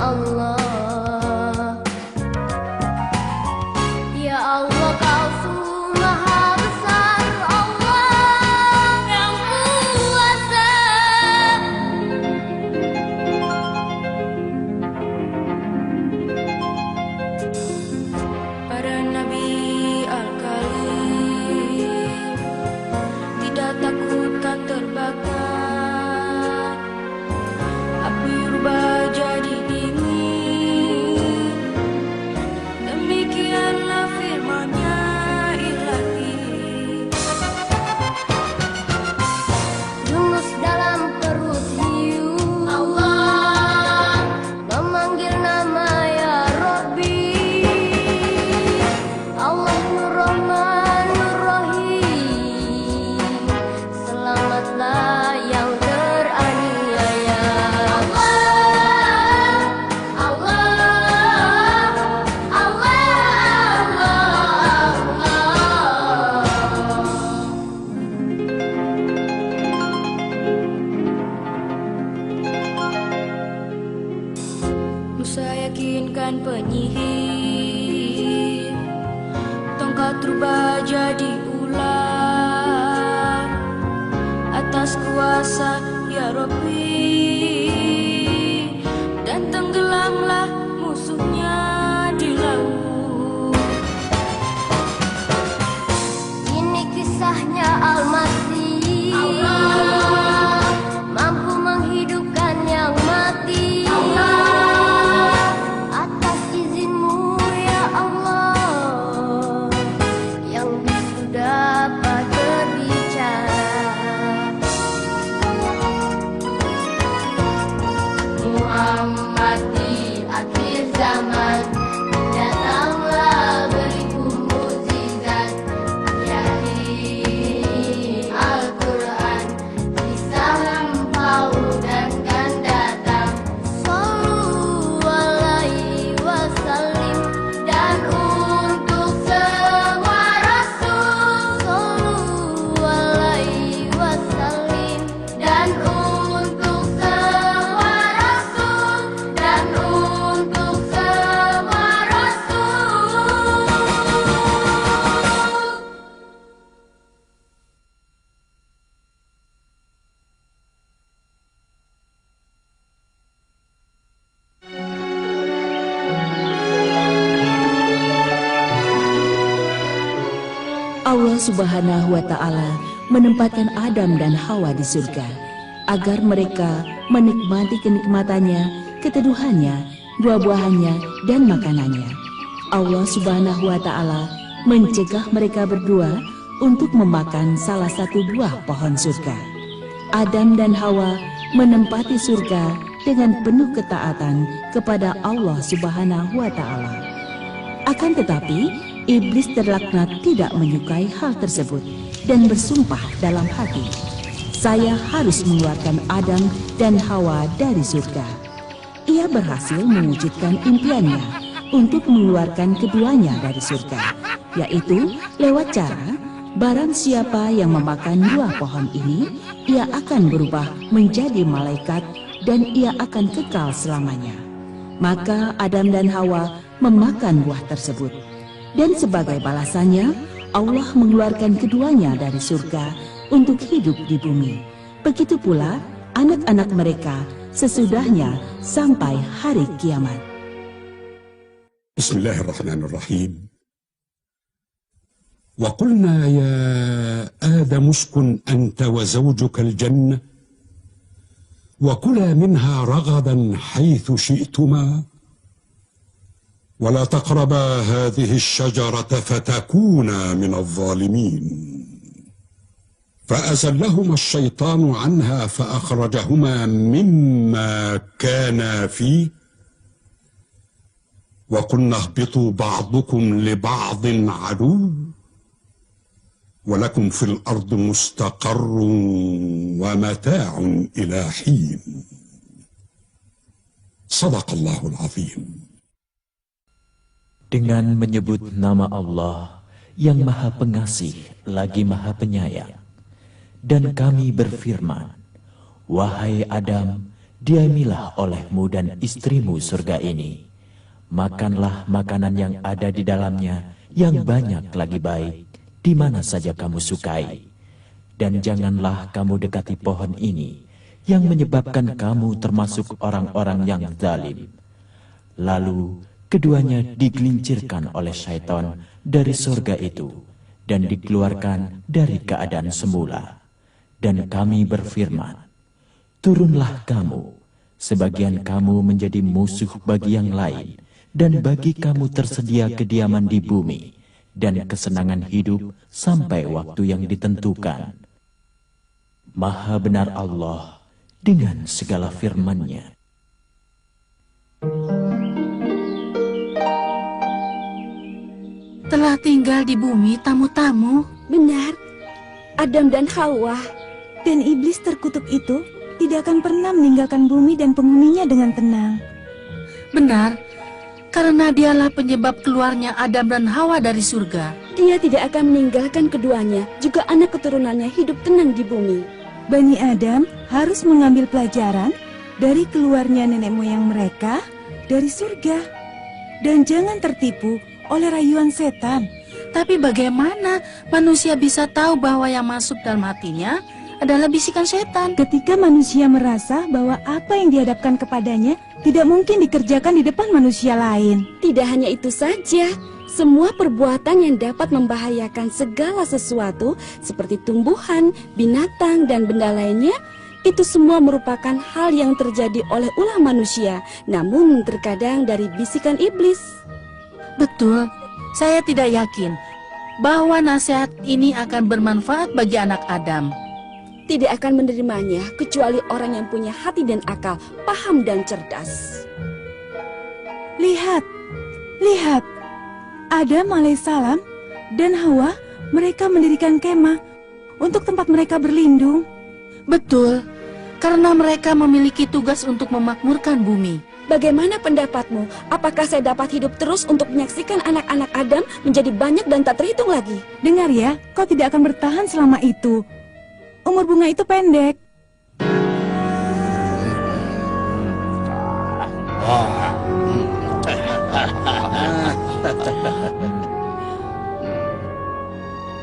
Allah. Ya Allah, Kau sungguh maha besar, Allah yang kuasa. Para nabi al-kalim tidak takutkan terbakar, api rubah jadi dingin. Demikianlah firman-Nya Ilahi. Yunus dalam perut hiu, Allah memanggil nama ya Rabbi. Allah Nur Rahman Nur Rahim, selamatlah yang teraniaya. Allah, Allah, Allah, Allah. Musa yakinkan penyihir, tongkat rubah jadi ular atas kuasa ya Rabbi, dan tenggelamlah musuhnya di laut. Ini kisahnya Al-Masih, Allah mampu menghidupkan yang mati. Allah, atas izin-Mu ya Allah, yang bisu dapat berbicara. Muhammad di akhir zaman, datanglah beriku mukjizat, yakni Al-Quran, kisah lampau dan akan datang. Sallu alaihi wasallim, dan untuk semua rasul. Sallu alaihi wasallim, dan untuk semua rasul, dan untuk semua rasul. Allah Subhanahu wa Ta'ala menempatkan Adam dan Hawa di surga agar mereka menikmati kenikmatannya, keteduhannya, buah-buahannya, dan makanannya. Allah Subhanahu wa Ta'ala mencegah mereka berdua untuk memakan salah satu buah pohon surga. Adam dan Hawa menempati surga dengan penuh ketaatan kepada Allah Subhanahu wa Ta'ala. Akan tetapi, iblis terlaknat tidak menyukai hal tersebut dan bersumpah dalam hati, saya harus mengeluarkan Adam dan Hawa dari surga. Ia berhasil mewujudkan impiannya untuk mengeluarkan keduanya dari surga, yaitu lewat cara barang siapa yang memakan buah pohon ini, ia akan berubah menjadi malaikat dan ia akan kekal selamanya. Maka Adam dan Hawa memakan buah tersebut. Dan sebagai balasannya, Allah mengeluarkan keduanya dari surga untuk hidup di bumi. Begitu pula anak-anak mereka sesudahnya sampai hari kiamat. Bismillahirrahmanirrahim. Wa qulna ya Adam uskun anta wa zawjuka al-jannah wa kula minha ragadan haythu syi'tuma ولا تقربا هذه الشجرة فتكونا من الظالمين فأزلهما الشيطان عنها فأخرجهما مما كانا فيه وقلنا اهبطوا بعضكم لبعض عدو ولكم في الأرض مستقر ومتاع إلى حين صدق الله العظيم. Dengan menyebut nama Allah yang Maha Pengasih lagi Maha Penyayang. Dan kami berfirman, wahai Adam, diamilah olehmu dan istrimu surga ini. Makanlah makanan yang ada di dalamnya, yang banyak lagi baik, di mana saja kamu sukai. Dan janganlah kamu dekati pohon ini, yang menyebabkan kamu termasuk orang-orang yang zalim. Lalu keduanya digelincirkan oleh syaitan dari surga itu, dan dikeluarkan dari keadaan semula. Dan kami berfirman, turunlah kamu, sebagian kamu menjadi musuh bagi yang lain, dan bagi kamu tersedia kediaman di bumi, dan kesenangan hidup sampai waktu yang ditentukan. Maha benar Allah dengan segala firman-Nya. Telah tinggal di bumi tamu-tamu. Benar, Adam dan Hawa. Dan iblis terkutuk itu tidak akan pernah meninggalkan bumi dan penghuninya dengan tenang. Benar, karena dialah penyebab keluarnya Adam dan Hawa dari surga. Dia tidak akan meninggalkan keduanya, juga anak keturunannya hidup tenang di bumi. Bani Adam harus mengambil pelajaran dari keluarnya nenek moyang mereka dari surga. Dan jangan tertipu oleh rayuan setan. Tapi bagaimana manusia bisa tahu bahwa yang masuk dalam hatinya adalah bisikan setan? Ketika manusia merasa bahwa apa yang dihadapkan kepadanya tidak mungkin dikerjakan di depan manusia lain. Tidak hanya itu saja, semua perbuatan yang dapat membahayakan segala sesuatu seperti tumbuhan, binatang, dan benda lainnya, itu semua merupakan hal yang terjadi oleh ulah manusia, namun terkadang dari bisikan iblis. Betul, saya tidak yakin bahwa nasihat ini akan bermanfaat bagi anak Adam. Tidak akan menerimanya kecuali orang yang punya hati dan akal, paham dan cerdas. Lihat, lihat, Adam alaihissalam dan Hawa, mereka mendirikan kemah untuk tempat mereka berlindung. Betul, karena mereka memiliki tugas untuk memakmurkan bumi. Bagaimana pendapatmu? Apakah saya dapat hidup terus untuk menyaksikan anak-anak Adam menjadi banyak dan tak terhitung lagi? Dengar ya, kau tidak akan bertahan selama itu. Umur bunga itu pendek.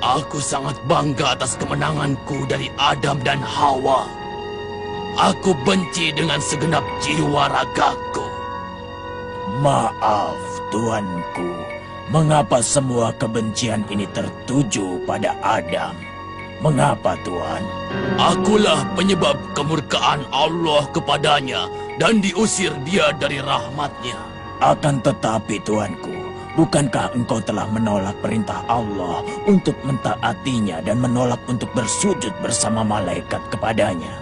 Aku sangat bangga atas kemenanganku dari Adam dan Hawa. Aku benci dengan segenap jiwa ragaku. Maaf, tuanku. Mengapa semua kebencian ini tertuju pada Adam? Mengapa, Tuan? Akulah penyebab kemurkaan Allah kepadanya dan diusir dia dari rahmatnya. Akan tetapi, tuanku, bukankah engkau telah menolak perintah Allah untuk mentaatinya dan menolak untuk bersujud bersama malaikat kepadanya?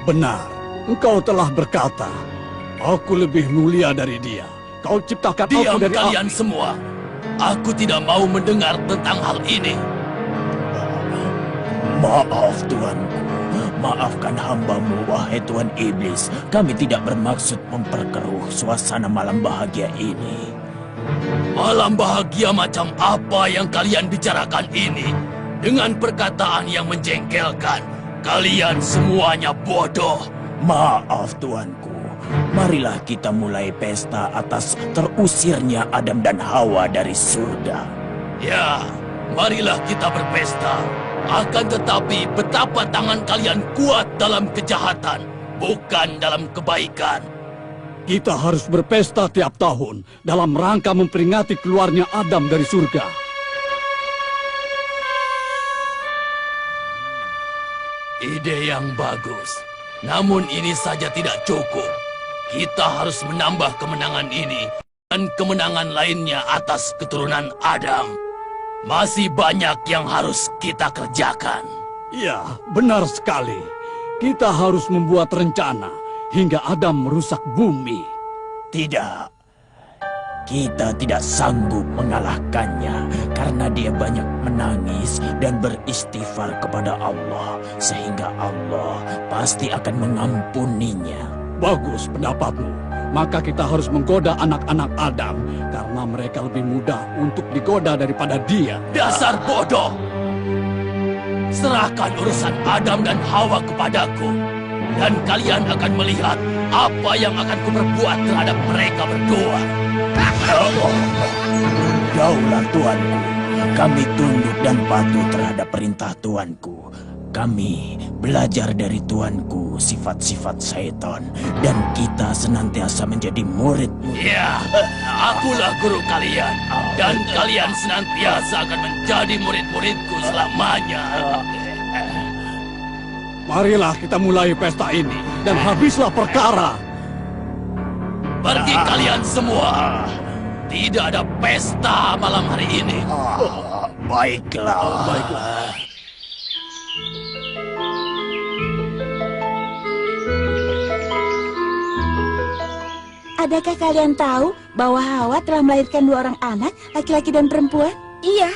Benar, engkau telah berkata, aku lebih mulia dari dia. Kau ciptakan Diam aku dari kalian semua. Aku tidak mau mendengar tentang hal ini. Maaf, tuanku. Maafkan hambamu, wahai Tuan Iblis. Kami tidak bermaksud memperkeruh suasana malam bahagia ini. Malam bahagia macam apa yang kalian bicarakan ini? Dengan perkataan yang menjengkelkan, kalian semuanya bodoh. Maaf, tuanku. Marilah kita mulai pesta atas terusirnya Adam dan Hawa dari surga. Ya, marilah kita berpesta. Akan tetapi betapa tangan kalian kuat dalam kejahatan, bukan dalam kebaikan. Kita harus berpesta tiap tahun dalam rangka memperingati keluarnya Adam dari surga. Ide yang bagus, namun ini saja tidak cukup. Kita harus menambah kemenangan ini dan kemenangan lainnya atas keturunan Adam. Masih banyak yang harus kita kerjakan. Ya, benar sekali. Kita harus membuat rencana hingga Adam merusak bumi. Tidak. Kita tidak sanggup mengalahkannya karena dia banyak menangis dan beristighfar kepada Allah, sehingga Allah pasti akan mengampuninya. Bagus pendapatmu. Maka kita harus menggoda anak-anak Adam karena mereka lebih mudah untuk digoda daripada dia. Dasar bodoh! Serahkan urusan Adam dan Hawa kepadaku, dan kalian akan melihat apa yang akan kuperbuat terhadap mereka berdua. Daulah Tuanku, kami tunduk dan patuh terhadap perintah Tuanku. Kami belajar dari Tuanku sifat-sifat syaitan dan kita senantiasa menjadi murid-murid. Ya, akulah guru kalian dan kalian senantiasa akan menjadi murid-muridku selamanya. Marilah kita mulai pesta ini dan habislah perkara. Pergi kalian semua. Tidak ada pesta malam hari ini. Baiklah. Baiklah. Adakah kalian tahu bahwa Hawa telah melahirkan 2 orang anak, laki-laki dan perempuan? Iya,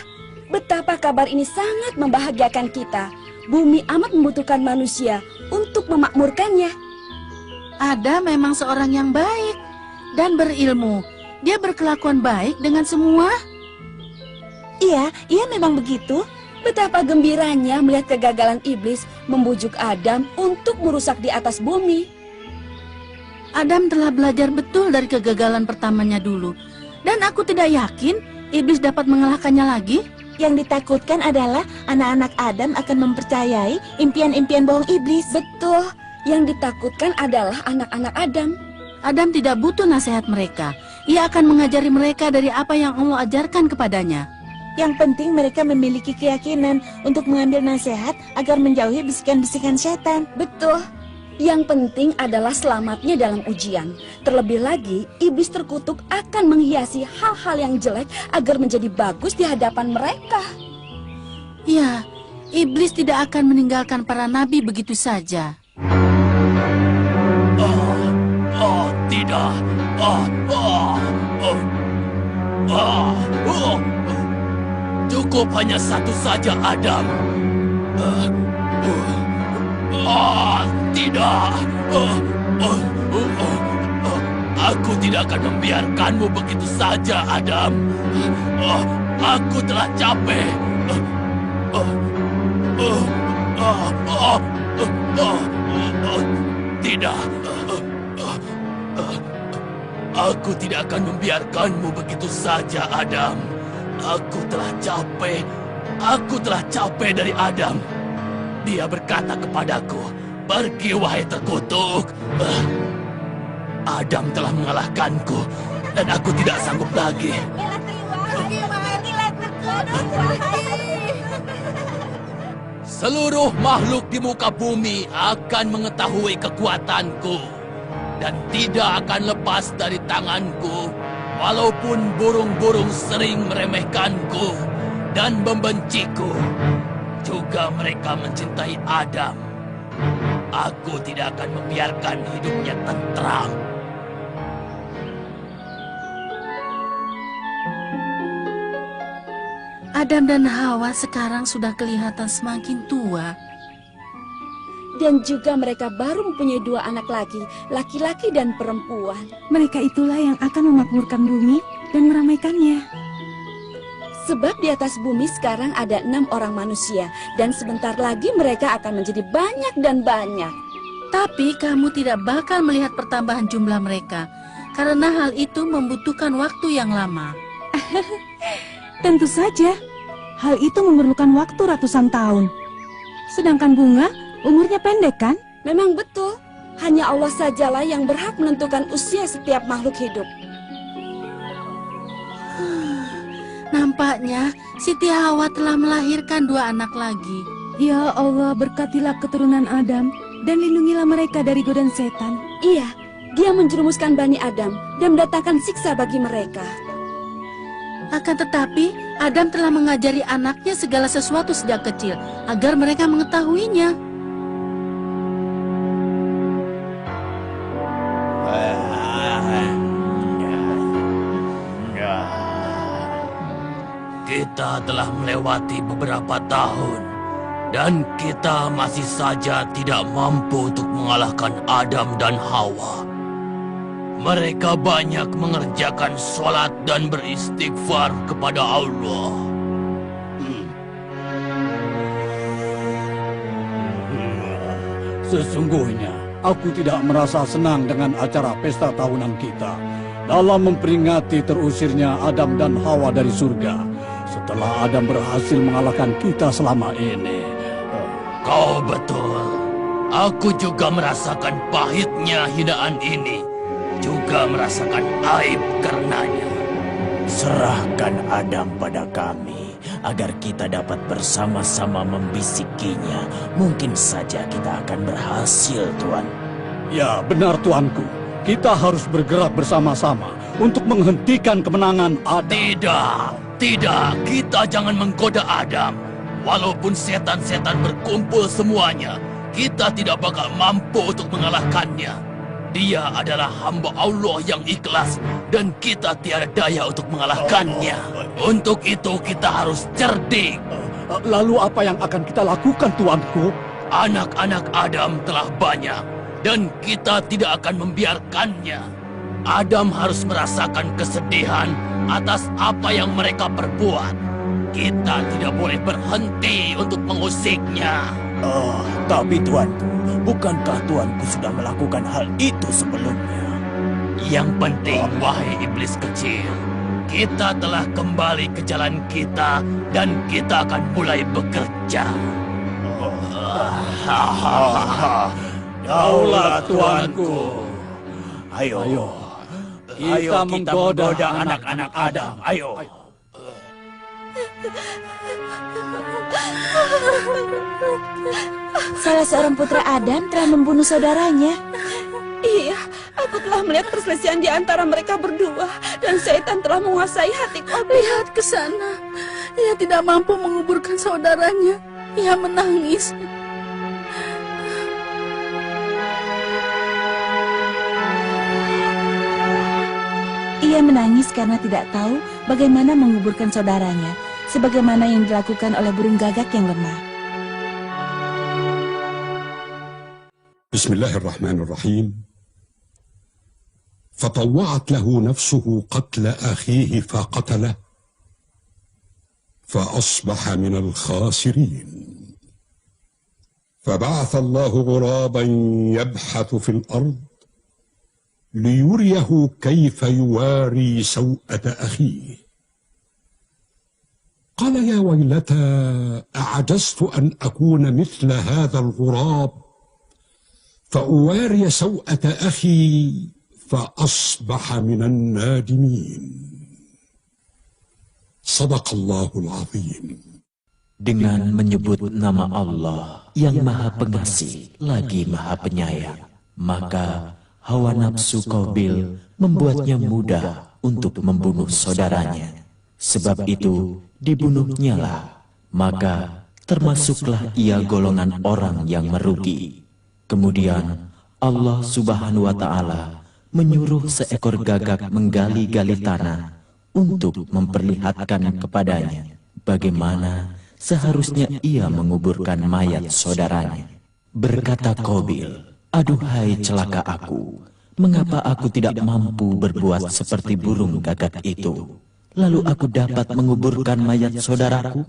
betapa kabar ini sangat membahagiakan kita. Bumi amat membutuhkan manusia untuk memakmurkannya. Adam memang seorang yang baik dan berilmu. Dia berkelakuan baik dengan semua. Iya, ia memang begitu. Betapa gembiranya melihat kegagalan iblis membujuk Adam untuk merusak di atas bumi. Adam telah belajar betul dari kegagalan pertamanya dulu. Dan aku tidak yakin iblis dapat mengalahkannya lagi. Yang ditakutkan adalah anak-anak Adam akan mempercayai impian-impian bohong iblis. Betul, yang ditakutkan adalah anak-anak Adam. Adam tidak butuh nasihat mereka. Ia akan mengajari mereka dari apa yang Allah ajarkan kepadanya. Yang penting mereka memiliki keyakinan untuk mengambil nasihat agar menjauhi bisikan-bisikan setan. Betul. Yang penting adalah selamatnya dalam ujian. Terlebih lagi, iblis terkutuk akan menghiasi hal-hal yang jelek agar menjadi bagus di hadapan mereka. Ya, iblis tidak akan meninggalkan para nabi begitu saja. Tidak. Cukup hanya satu saja, Adam. Tidak. Aku tidak akan membiarkanmu begitu saja, Adam. Aku telah capek. Tidak. Aku tidak akan membiarkanmu begitu saja, Adam. Aku telah capek. Aku telah capek dari Adam. Dia berkata kepadaku, "Pergi wahai terkutuk." Adam telah mengalahkanku dan aku tidak sanggup lagi. Seluruh makhluk di muka bumi akan mengetahui kekuatanku dan tidak akan lepas dari tanganku, walaupun burung-burung sering meremehkanku dan membenciku. Juga mereka mencintai Adam. Aku tidak akan membiarkan hidupnya tentram. Adam dan Hawa sekarang sudah kelihatan semakin tua. Dan juga mereka baru mempunyai 2 anak laki-laki dan perempuan. Mereka itulah yang akan memakmurkan bumi dan meramaikannya. Sebab di atas bumi sekarang ada 6 orang manusia, dan sebentar lagi mereka akan menjadi banyak dan banyak. Tapi kamu tidak bakal melihat pertambahan jumlah mereka, karena hal itu membutuhkan waktu yang lama. Tentu saja, hal itu memerlukan waktu ratusan tahun. Sedangkan bunga, umurnya pendek kan? Memang betul, hanya Allah sajalah yang berhak menentukan usia setiap makhluk hidup. Nampaknya Siti Hawa telah melahirkan 2 anak lagi. Ya Allah, berkatilah keturunan Adam dan lindungilah mereka dari godaan setan. Iya, dia menjerumuskan Bani Adam dan mendatangkan siksa bagi mereka. Akan tetapi, Adam telah mengajari anaknya segala sesuatu sejak kecil agar mereka mengetahuinya. Kita telah melewati beberapa tahun dan kita masih saja tidak mampu untuk mengalahkan Adam dan Hawa. Mereka banyak mengerjakan sholat dan beristighfar kepada Allah. Sesungguhnya aku tidak merasa senang dengan acara pesta tahunan kita dalam memperingati terusirnya Adam dan Hawa dari surga setelah Adam berhasil mengalahkan kita selama ini. Kau betul. Aku juga merasakan pahitnya hinaan ini. Juga merasakan aib karenanya. Serahkan Adam pada kami, agar kita dapat bersama-sama membisikinya. Mungkin saja kita akan berhasil, Tuan. Ya, benar Tuanku. Kita harus bergerak bersama-sama untuk menghentikan kemenangan Adam. Tidak. Kita jangan menggoda Adam. Walaupun setan-setan berkumpul semuanya, kita tidak bakal mampu untuk mengalahkannya. Dia adalah hamba Allah yang ikhlas dan kita tiada daya untuk mengalahkannya. Untuk itu kita harus cerdik. Lalu apa yang akan kita lakukan, Tuanku? Anak-anak Adam telah banyak dan kita tidak akan membiarkannya. Adam harus merasakan kesedihan atas apa yang mereka perbuat. Kita tidak boleh berhenti untuk mengusiknya. Tapi Tuanku, bukankah Tuanku sudah melakukan hal itu sebelumnya? Yang penting, wahai iblis kecil, kita telah kembali ke jalan kita dan kita akan mulai bekerja. Daulat Tuanku. Ayo, kita menggoda anak-anak Adam. Ayo. Salah seorang putra Adam telah membunuh saudaranya. Iya, aku telah melihat perselisihan di antara mereka berdua dan setan telah menguasai hati Qabil. Lihat ke sana. Ia tidak mampu menguburkan saudaranya. Ia menangis. Ia menangis karena tidak tahu bagaimana menguburkan saudaranya, sebagaimana yang dilakukan oleh burung gagak yang lemah. Bismillahirrahmanirrahim. فطوعت له نفسه قتل أخيه فقتله فأصبح من الخاسرين فبعث الله غرابا يبحث في الأرض ليريه كيف يواري سوءة أخيه قال يا ويلتى أعجزت أن أكون مثل هذا الغراب فأواري سوءة أخي فأصبح من النادمين صدق الله العظيم. Dengan menyebut nama Allah yang Maha Pengasih lagi Maha Penyayang, maka hawa nafsu Qabil membuatnya mudah untuk membunuh saudaranya. Sebab itu dibunuhnyalah, maka termasuklah ia golongan orang yang merugi. Kemudian Allah Subhanahu wa Ta'ala menyuruh seekor gagak menggali-gali tanah untuk memperlihatkan kepadanya bagaimana seharusnya ia menguburkan mayat saudaranya. Berkata Qabil, "Aduhai celaka aku, mengapa aku tidak mampu berbuat seperti burung gagak itu, lalu aku dapat menguburkan mayat saudaraku?"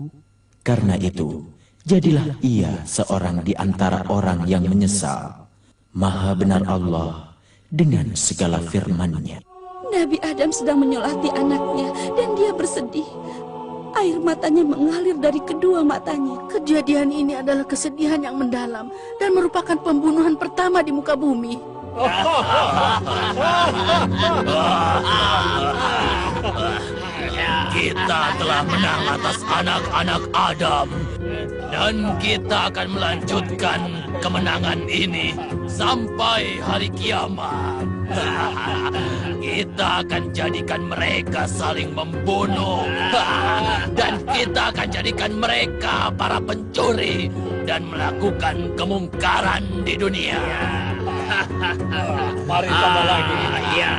Karena itu, jadilah ia seorang di antara orang yang menyesal. Maha benar Allah dengan segala firman-Nya. Nabi Adam sedang menyolati anaknya dan dia bersedih. Air matanya mengalir dari kedua matanya. Kejadian ini adalah kesedihan yang mendalam dan merupakan pembunuhan pertama di muka bumi. Kita telah menang atas anak-anak Adam dan kita akan melanjutkan kemenangan ini sampai hari kiamat. Kita akan jadikan mereka saling membunuh dan kita akan jadikan mereka para pencuri dan melakukan kemungkaran di dunia. Mari tambah lagi. Iya.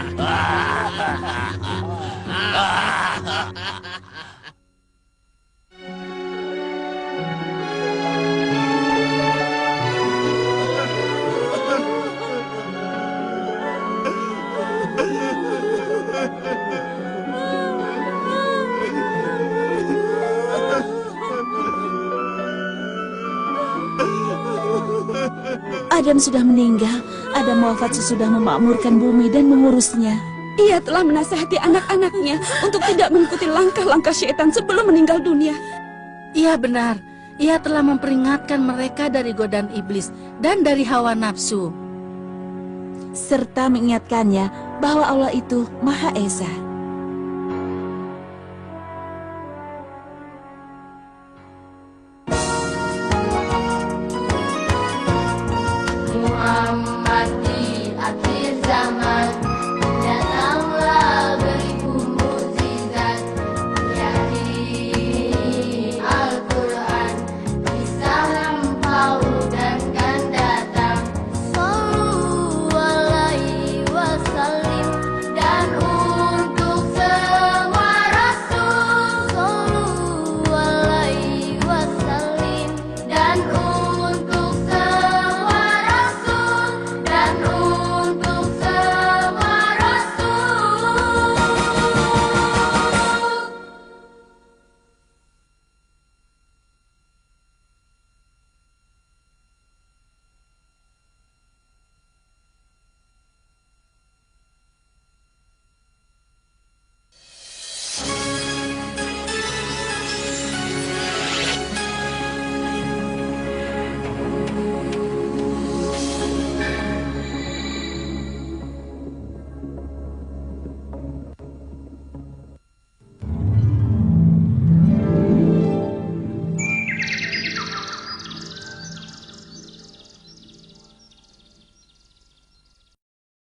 Adam sudah meninggal, Adam wafat sesudah memakmurkan bumi dan mengurusnya. Ia telah menasihati anak-anaknya untuk tidak mengikuti langkah-langkah syaitan sebelum meninggal dunia. Iya benar, ia telah memperingatkan mereka dari godaan iblis dan dari hawa nafsu. Serta mengingatkannya bahwa Allah itu Maha Esa.